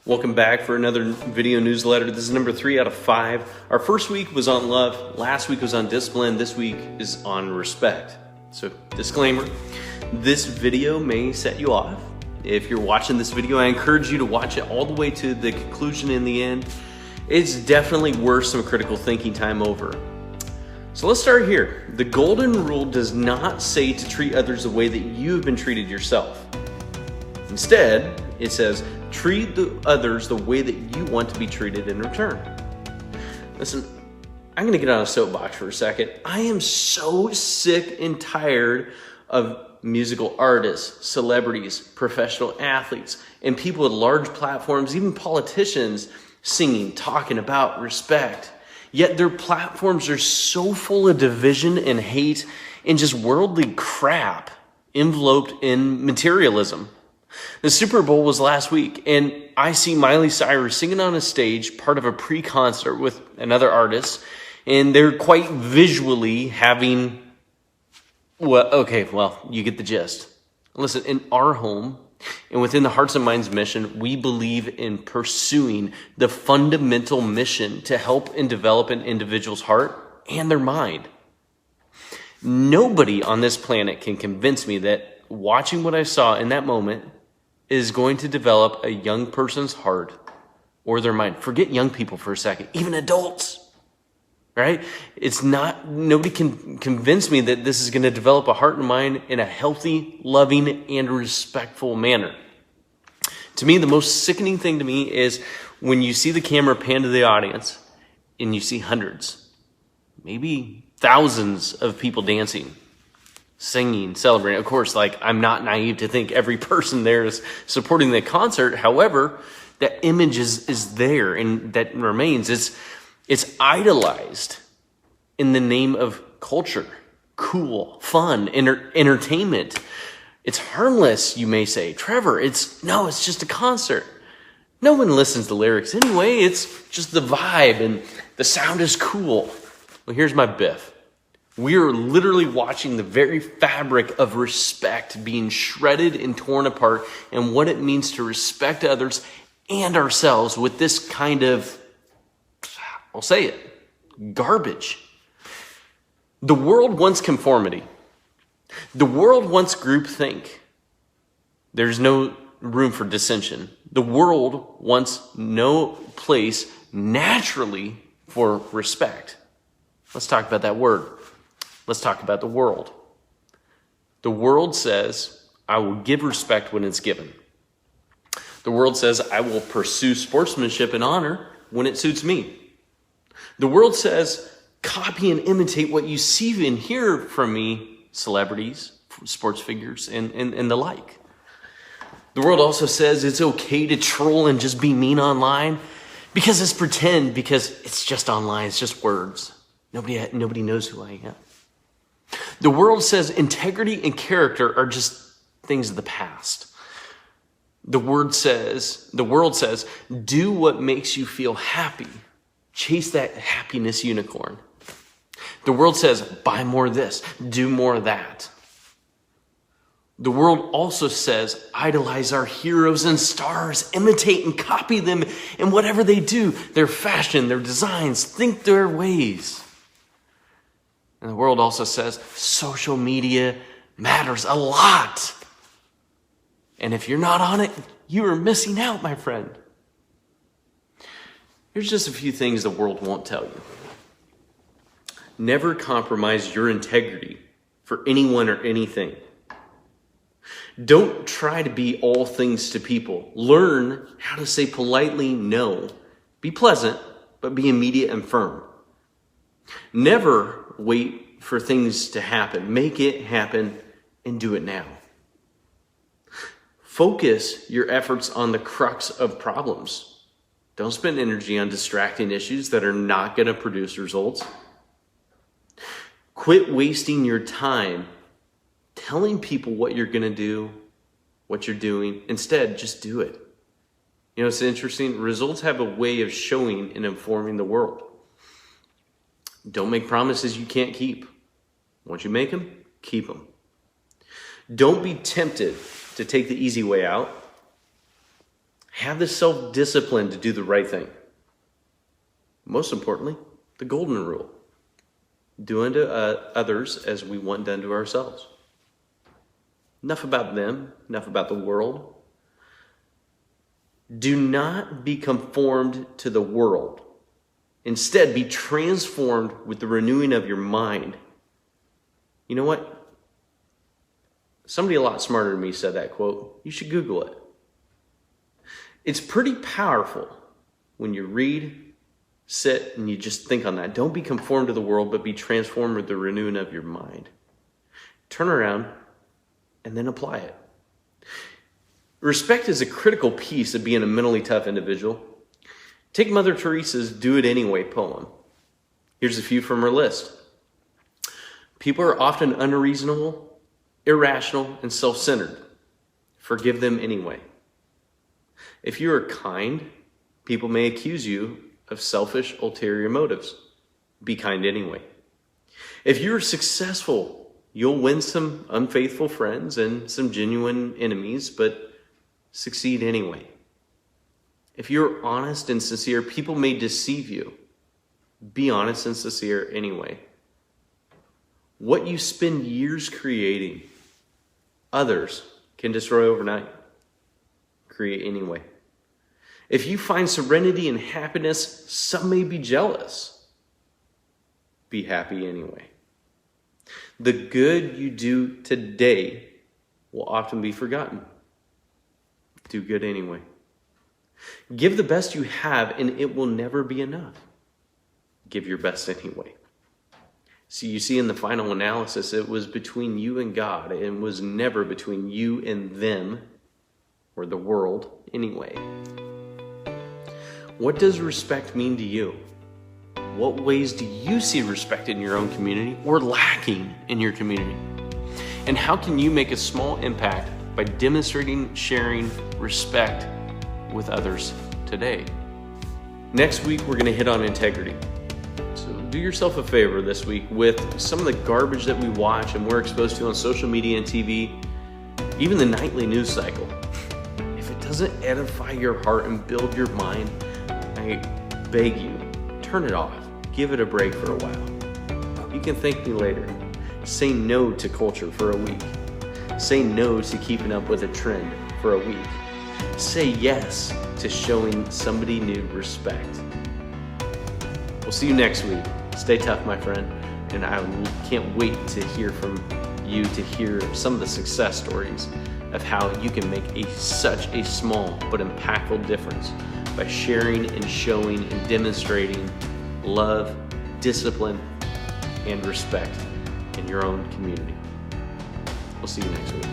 Welcome back for another video newsletter. This is number 3 out of 5. Our first week was on love. Last week was on discipline. This week is on respect. So, disclaimer, this video may set you off. If you're watching this video, I encourage you to watch it all the way to the conclusion in the end. It's definitely worth some critical thinking time over. So let's start here. The golden rule does not say to treat others the way that you have been treated yourself. Instead, it says, treat the others the way that you want to be treated in return. Listen, I'm going to get on a soapbox for a second. I am so sick and tired of musical artists, celebrities, professional athletes, and people with large platforms, even politicians, singing, talking about respect. Yet their platforms are so full of division and hate and just worldly crap enveloped in materialism. The Super Bowl was last week, and I see Miley Cyrus singing on a stage, part of a pre-concert with another artist, and they're quite visually having, you get the gist. Listen, in our home, and within the Hearts and Minds mission, we believe in pursuing the fundamental mission to help and develop an individual's heart and their mind. Nobody on this planet can convince me that watching what I saw in that moment is going to develop a young person's heart or their mind. Forget young people for a second, even adults, right? Nobody can convince me that this is going to develop a heart and mind in a healthy, loving, and respectful manner. To me, the most sickening thing to me is when you see the camera pan to the audience and you see hundreds, maybe thousands of people dancing, singing, celebrating. Of course, I'm not naive to think every person there is supporting the concert. However, that image is there and that remains. It's idolized in the name of culture, cool, fun, entertainment. It's harmless, you may say. Trevor, it's just a concert. No one listens to lyrics anyway. It's just the vibe and the sound is cool. Well, here's my biff. We are literally watching the very fabric of respect being shredded and torn apart, and what it means to respect others and ourselves with this kind of, I'll say it, garbage. The world wants conformity. The world wants groupthink. There's no room for dissension. The world wants no place naturally for respect. Let's talk about that word. Let's talk about the world. The world says, I will give respect when it's given. The world says, I will pursue sportsmanship and honor when it suits me. The world says, copy and imitate what you see and hear from me, celebrities, sports figures, and the like. The world also says it's okay to troll and just be mean online because it's pretend, because it's just online, it's just words. Nobody knows who I am. The world says integrity and character are just things of the past. The world says, do what makes you feel happy. Chase that happiness unicorn. The world says, buy more of this, do more of that. The world also says, idolize our heroes and stars, imitate and copy them in whatever they do, their fashion, their designs, think their ways. And the world also says social media matters a lot. And if you're not on it, you are missing out, my friend. Here's just a few things the world won't tell you. Never compromise your integrity for anyone or anything. Don't try to be all things to people. Learn how to say politely no. Be pleasant, but be immediate and firm. Never wait for things to happen. Make it happen and do it now. Focus your efforts on the crux of problems. Don't spend energy on distracting issues that are not going to produce results. Quit wasting your time telling people what you're going to do, what you're doing. Instead, just do it. You know, it's interesting. Results have a way of showing and informing the world. Don't make promises you can't keep. Once you make them, keep them. Don't be tempted to take the easy way out. Have the self-discipline to do the right thing. Most importantly, the golden rule. Do unto others as we want done to ourselves. Enough about them, enough about the world. Do not be conformed to the world. Instead, be transformed with the renewing of your mind. You know what? Somebody a lot smarter than me said that quote. You should Google it. It's pretty powerful when you read, sit, and you just think on that. Don't be conformed to the world, but be transformed with the renewing of your mind. Turn around and then apply it. Respect is a critical piece of being a mentally tough individual. Take Mother Teresa's Do It Anyway poem. Here's a few from her list. People are often unreasonable, irrational, and self-centered. Forgive them anyway. If you are kind, people may accuse you of selfish, ulterior motives. Be kind anyway. If you're successful, you'll win some unfaithful friends and some genuine enemies, but succeed anyway. If you're honest and sincere, people may deceive you. Be honest and sincere anyway. What you spend years creating, others can destroy overnight. Create anyway. If you find serenity and happiness, some may be jealous. Be happy anyway. The good you do today will often be forgotten. Do good anyway. Give the best you have, and it will never be enough. Give your best anyway. So you see, in the final analysis, it was between you and God. It was never between you and them or the world anyway. What does respect mean to you? What ways do you see respect in your own community or lacking in your community? And how can you make a small impact by demonstrating, sharing respect with others today? Next week, we're going to hit on integrity. So do yourself a favor this week with some of the garbage that we watch and we're exposed to on social media and TV, even the nightly news cycle. If it doesn't edify your heart and build your mind, I beg you, turn it off. Give it a break for a while. You can thank me later. Say no to culture for a week. Say no to keeping up with a trend for a week. Say yes to showing somebody new respect. We'll see you next week. Stay tough, my friend. And I can't wait to hear from you, to hear some of the success stories of how you can make such a small but impactful difference by sharing and showing and demonstrating love, discipline, and respect in your own community. We'll see you next week.